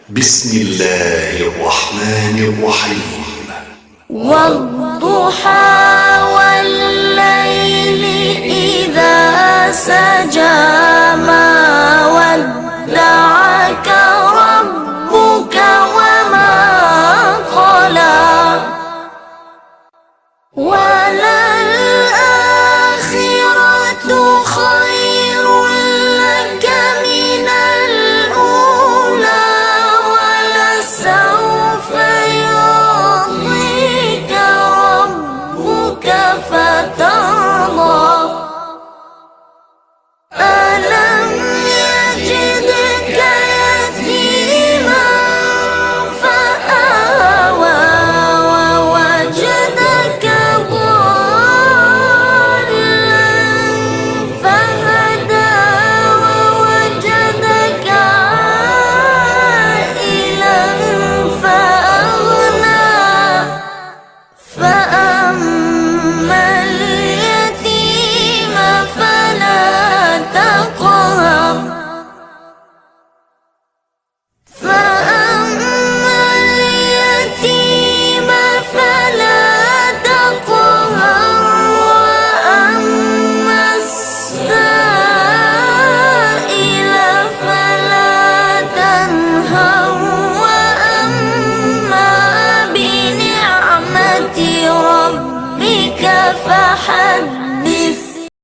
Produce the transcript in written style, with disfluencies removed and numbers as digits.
بسم الله الرحمن الرحيم. والضحى والليل إذا سجى ما ودعك ربك وما قلى وللآخرة خير لك من الأولى ولسوف يعطيك ربك فترضى ألم يجدك يتيما فآوى ووجدك ضالا فهدى ووجدك عائلا فأغنى فأما اليتيم فلا تقهر فأما اليتيم فلا تقهر وأما السائل فلا تنهر وأما بنعمة ربك فحدث